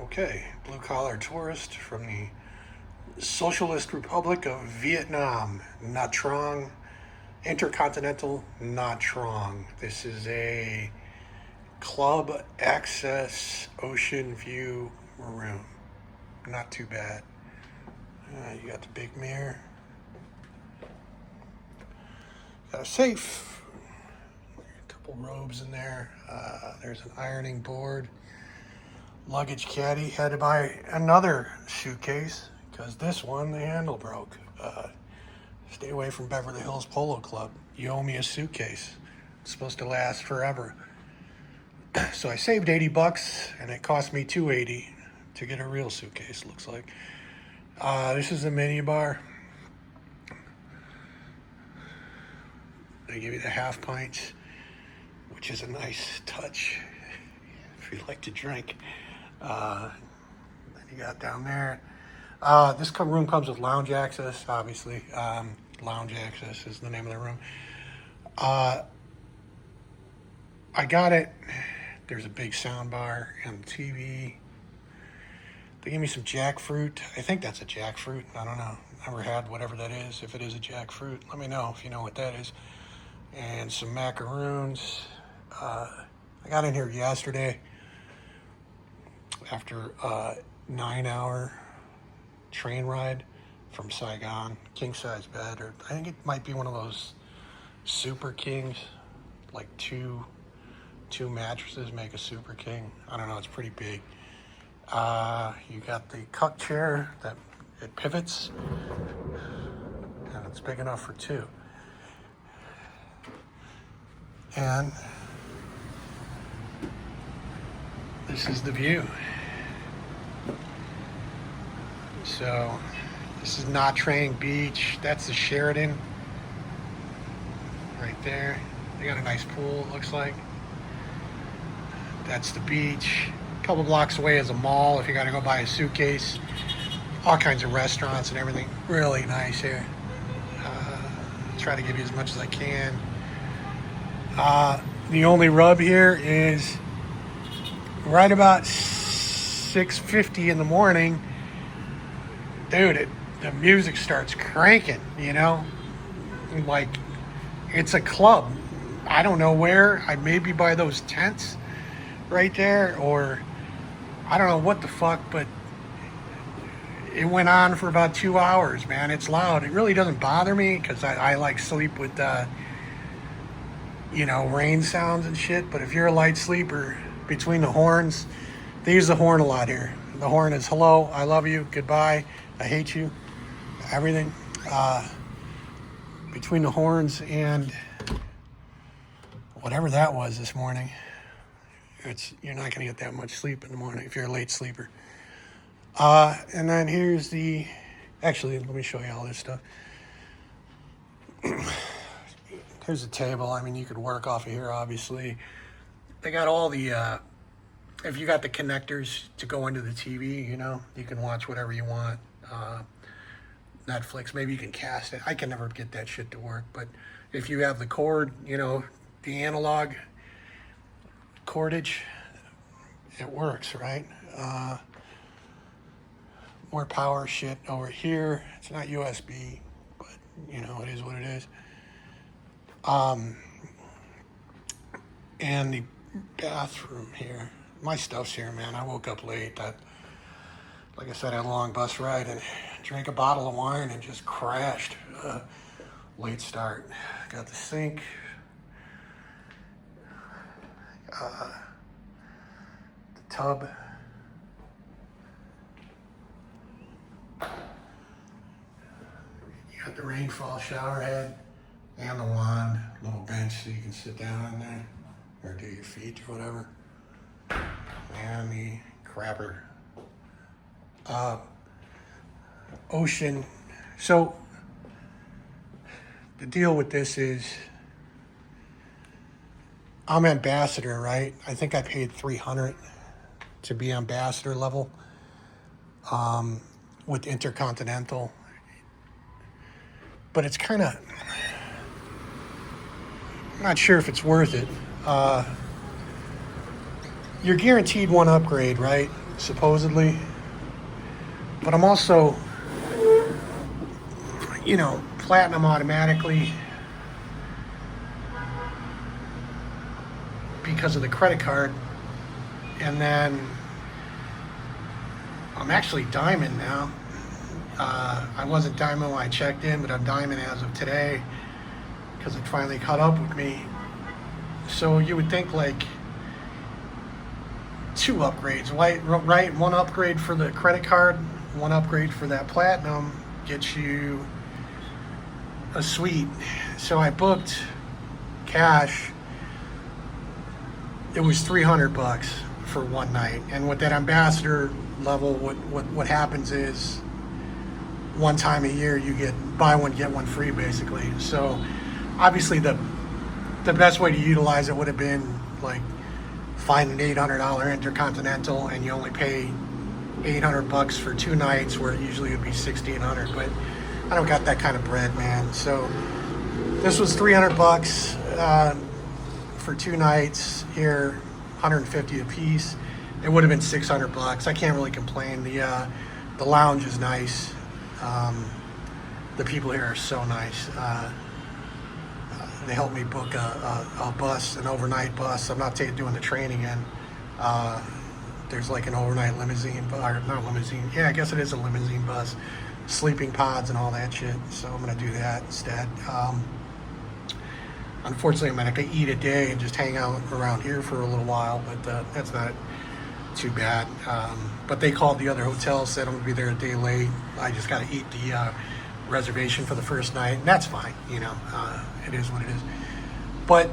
Okay, blue-collar tourist from the Socialist Republic of Vietnam, Nha Trang, Intercontinental Nha Trang. This is a club access ocean view room. Not too bad. You got the big mirror. Got a safe. A couple robes in there. There's an ironing board. Luggage caddy. Had to buy another suitcase because this one, the handle broke. Stay away from Beverly Hills Polo Club. You owe me a suitcase. It's supposed to last forever. So I saved 80 bucks and it cost me 280 to get a real suitcase, looks like. This is a mini bar. They give you the half pints, which is a nice touch if you like to drink. Then you got down there. This room comes with lounge access, obviously. Lounge access is the name of the room. I got it. There's a big sound bar and TV. They gave me some jackfruit. I think that's a jackfruit. I don't know. Never had whatever that is. If it is a jackfruit, let me know if you know what that is. And some macaroons. I got in here yesterday after a 9-hour train ride from Saigon. King size bed, or I think it might be one of those super kings, like two mattresses make a super king. I don't know, it's pretty big. You got the cuck chair that it pivots, and it's big enough for two. And this is the view. So this is Nha Trang Beach. That's the Sheridan right there. They got a nice pool, it looks like. That's the beach. A couple blocks away is a mall if you got to go buy a suitcase. All kinds of restaurants and everything. Really nice here. Try to give you as much as I can. The only rub here is right about 6:50 in the morning, dude, the music starts cranking, you know? Like, it's a club. I don't know where. I may be by those tents right there, or I don't know what the fuck, but it went on for about 2 hours, man. It's loud. It really doesn't bother me because I like sleep with, rain sounds and shit. But if you're a light sleeper, between the horns, they use the horn a lot here. The horn is hello, I love you, goodbye, I hate you, everything. Between the horns and whatever that was this morning, you're not going to get that much sleep in the morning if you're a late sleeper. And then actually, let me show you all this stuff. Here's a table. I mean, you could work off of here, obviously. They got all the, if you got the connectors to go into the TV, you can watch whatever you want. Netflix, maybe you can cast it. I can never get that shit to work, but if you have the cord, the analog cordage, it works, right? More power shit over here. It's not USB, but it is what it is. And the bathroom here. My stuff's here, man. I woke up late. Like I said, I had a long bus ride and drank a bottle of wine and just crashed. Late start. Got the sink. The tub. You got the rainfall shower head and the wand. Little bench so you can sit down in there or do your feet or whatever. And the crapper. Ocean. So the deal with this is I'm ambassador, right? I think I paid $300 to be ambassador level with Intercontinental. But it's kind of, I'm not sure if it's worth it. You're guaranteed one upgrade, right? supposedly. But I'm also, you know, platinum automatically because of the credit card. And then I'm actually diamond now. I wasn't diamond when I checked in, but I'm diamond as of today because it finally caught up with me. So you would think like 2 upgrades, right? 1 upgrade for the credit card, 1 upgrade for that platinum gets you a suite. So I booked cash. It was $300 for 1 night, and with that ambassador level, what happens is 1 time a year you get buy one get one free basically. So obviously the best way to utilize it would have been like find an $800 Intercontinental and you only pay $800 for 2 nights where it usually would be $1,600. But I don't got that kind of bread, man. So this was $300 for 2 nights here, $150 a piece. It would have been $600. I can't really complain. The lounge is nice. The people here are so nice. They helped me book a bus, an overnight bus. I'm not doing the train again. There's like an overnight limousine, or not limousine. Yeah, I guess it is a limousine bus. Sleeping pods and all that shit. So I'm gonna do that instead. Unfortunately, I'm gonna have to eat a day and just hang out around here for a little while, but that's not too bad. But they called the other hotel, said I'm gonna be there a day late. I just gotta eat the reservation for the first night, and that's fine. You know, it is what it is. But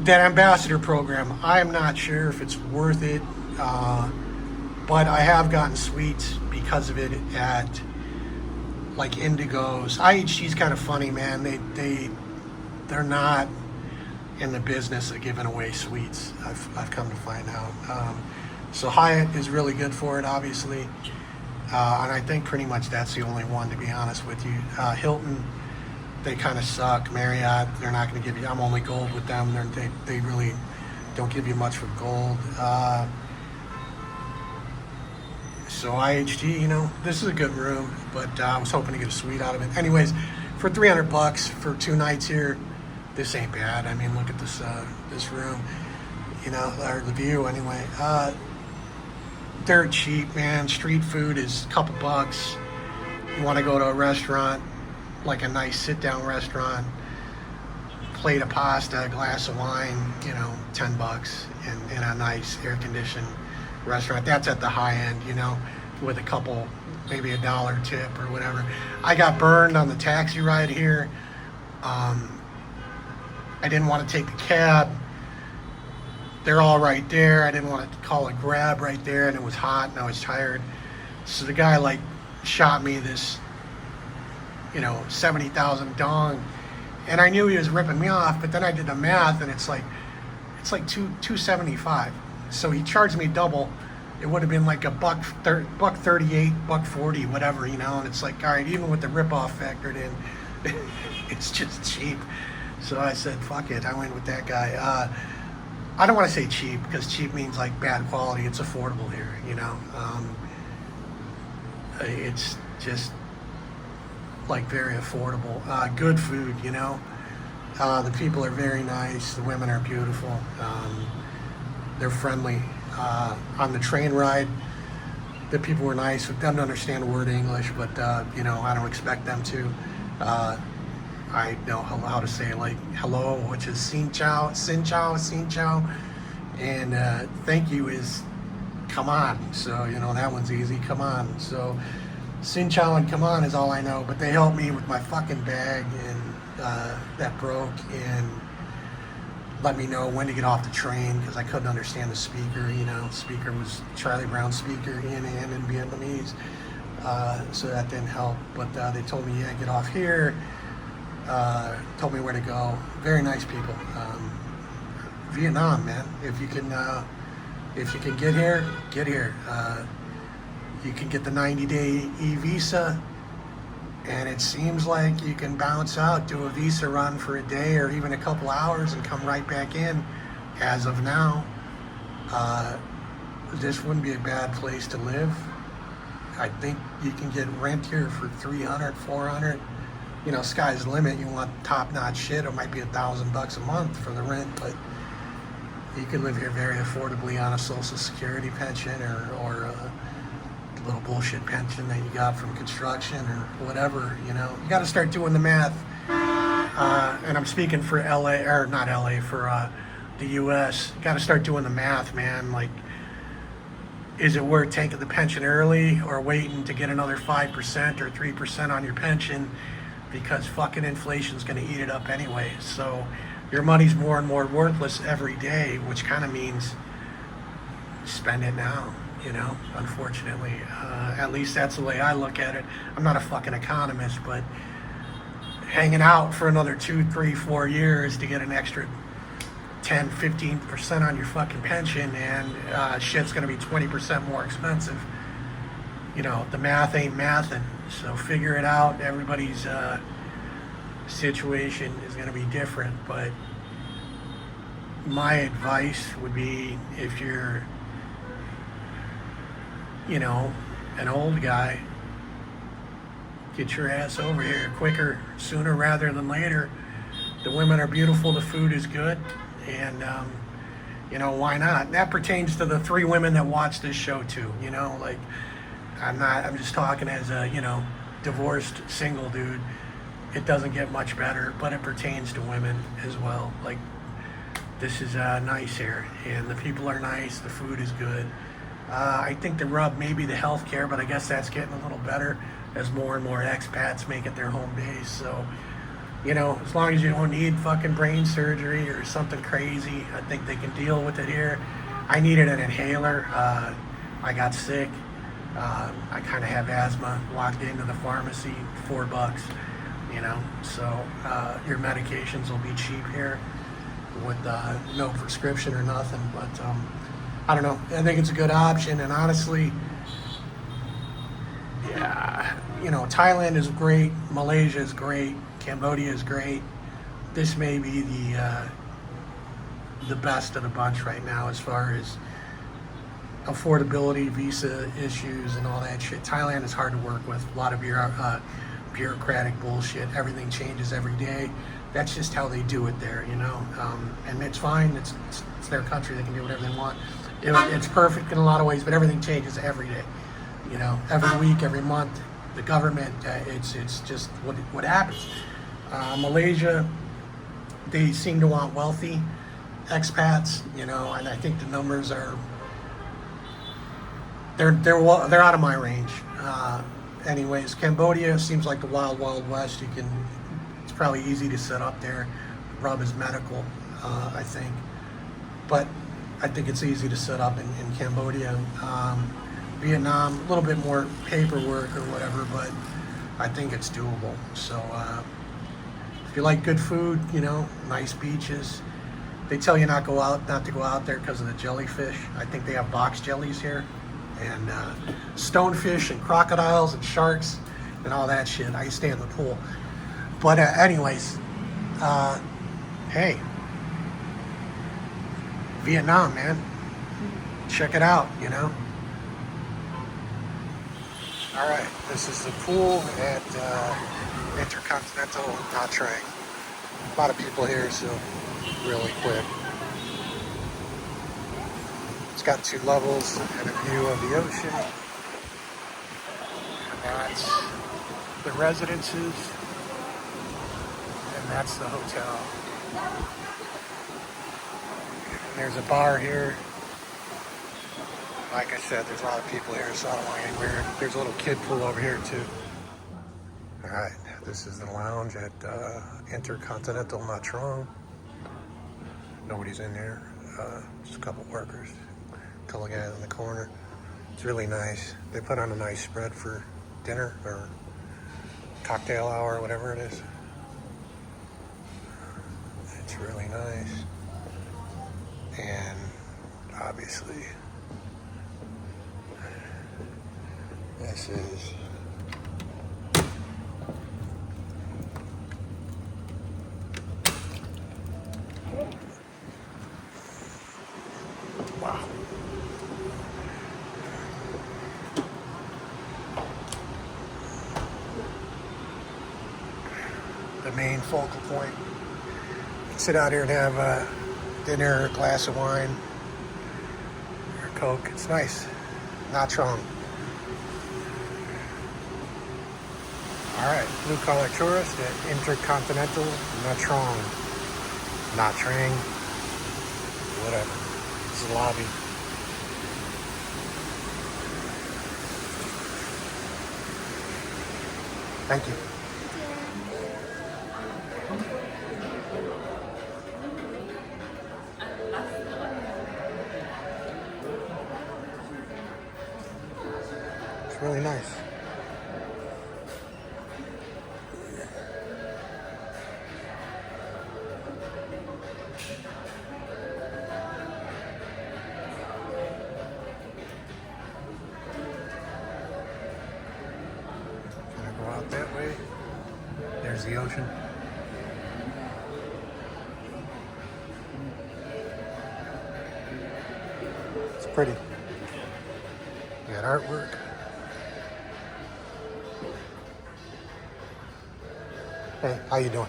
that ambassador program, I'm not sure if it's worth it. But I have gotten suites because of it at like Indigo's. IHG's kind of funny, man. They're not in the business of giving away suites. I've come to find out. So Hyatt is really good for it, obviously, and I think pretty much that's the only one, to be honest with you. Hilton, they kind of suck. Marriott, they're not going to give you. I'm only gold with them. They really don't give you much for gold. So IHG, you know, this is a good room, but I was hoping to get a suite out of it. Anyways, for $300 for 2 nights here, this ain't bad. I mean, look at this room, you know, or the view anyway. They're cheap, man. Street food is a couple bucks. You want to go to a restaurant, like a nice sit-down restaurant, plate of pasta, a glass of wine, you know, $10 in a nice air-conditioned restaurant. That's at the high end, you know, with a couple, maybe $1 tip or whatever. I got burned on the taxi ride here. I didn't want to take the cab. They're all right there. I didn't want to call a Grab right there, and it was hot and I was tired. So the guy like shot me this, you know, 70,000 dong, and I knew he was ripping me off. But then I did the math, and it's like $275. So he charged me double. It would have been like $138, $140, whatever, you know. And it's like, all right, even with the ripoff factored in, it's just cheap. So I said, fuck it. I went with that guy. I don't want to say cheap because cheap means like bad quality. It's affordable here, you know. It's just like very affordable. Good food, you know. The people are very nice. The women are beautiful. They're friendly. On the train ride, the people were nice. They don't understand a word of English, but you know, I don't expect them to. I know how to say like hello, which is xin chao, and thank you is come on. So you know that one's easy. Come on. So xin chao and come on is all I know. But they helped me with my fucking bag and that broke, and let me know when to get off the train because I couldn't understand the speaker. You know, speaker was Charlie Brown speaker in Vietnamese, so that didn't help. But they told me, yeah, get off here. Told me where to go. Very nice people. Vietnam, man. If you can get here, get here. You can get the 90-day e-visa, and it seems like you can bounce out, do a visa run for a day or even a couple hours, and come right back in. As of now, this wouldn't be a bad place to live. I think you can get rent here for 300, 400. You know, sky's the limit. You want top-notch shit, it might be $1,000 a month for the rent, but you can live here very affordably on a Social Security pension or a little bullshit pension that you got from construction or whatever. You know, you got to start doing the math. And I'm speaking for LA, or not LA, for the US. You got to start doing the math, man. Like, is it worth taking the pension early or waiting to get another 5% or 3% on your pension, because fucking inflation's going to eat it up anyway. So your money's more and more worthless every day, which kind of means spend it now, you know, unfortunately. At least that's the way I look at it. I'm not a fucking economist, but hanging out for another 2, 3, 4 years to get an extra 10, 15% on your fucking pension, and shit's gonna be 20% more expensive. You know, the math ain't mathin', so figure it out. Everybody's situation is gonna be different, but my advice would be, if you're, you know, an old guy, get your ass over here quicker, sooner rather than later. The women are beautiful, the food is good, and you know, why not? That pertains to the 3 women that watch this show too, you know, like, I'm just talking as a, you know, divorced single dude. It doesn't get much better, but it pertains to women as well. Like, this is nice here, and the people are nice, the food is good. I think the rub may be the healthcare, but I guess that's getting a little better as more and more expats make it their home base. So, you know, as long as you don't need fucking brain surgery or something crazy, I think they can deal with it here. I needed an inhaler. I got sick. I kind of have asthma. Walked into the pharmacy, $4, you know. So your medications will be cheap here with no prescription or nothing. But I don't know. I think it's a good option. And honestly, yeah, you know, Thailand is great. Malaysia is great. Cambodia is great. This may be the best of the bunch right now as far as affordability, visa issues, and all that shit. Thailand is hard to work with. A lot of bureaucratic bullshit. Everything changes every day. That's just how they do it there, you know. And it's fine. It's their country. They can do whatever they want. It's perfect in a lot of ways, but everything changes every day. You know, every week, every month. The government, it's just what happens. Malaysia, they seem to want wealthy expats, you know, and I think the numbers are they're out of my range. Anyways, Cambodia seems like the wild west. It's probably easy to set up there. Rub is medical, I think, but I think it's easy to set up in Cambodia. Vietnam, a little bit more paperwork or whatever, but I think it's doable. So if you like good food, you know, nice beaches. They tell you not to go out there because of the jellyfish. I think they have box jellies here, and stonefish and crocodiles and sharks and all that shit. I stay in the pool. But anyways, hey, Vietnam, man, check it out, you know. All right, this is the pool at Intercontinental Nha Trang. A lot of people here, so really quick. It's got 2 levels and a view of the ocean. And that's the residences, and that's the hotel. And there's a bar here. Like I said, there's a lot of people here, so I don't want to get weird. There's a little kid pool over here too. All right, this is the lounge at Intercontinental Nha Trang. Nobody's in there, just a couple workers, a couple guys in the corner. It's really nice. They put on a nice spread for dinner or cocktail hour, whatever it is. It's really nice. And obviously, this is wow. the main focal point. Sit out here and have dinner, a glass of wine, or Coke. It's nice. Nha Trang. All right, blue collar tourist at Intercontinental Nha Trang. Nha Trang, whatever. It's the lobby. Thank you. It's really nice. Gonna go out that way. There's the ocean. It's pretty. You got artwork. Hey, how you doing?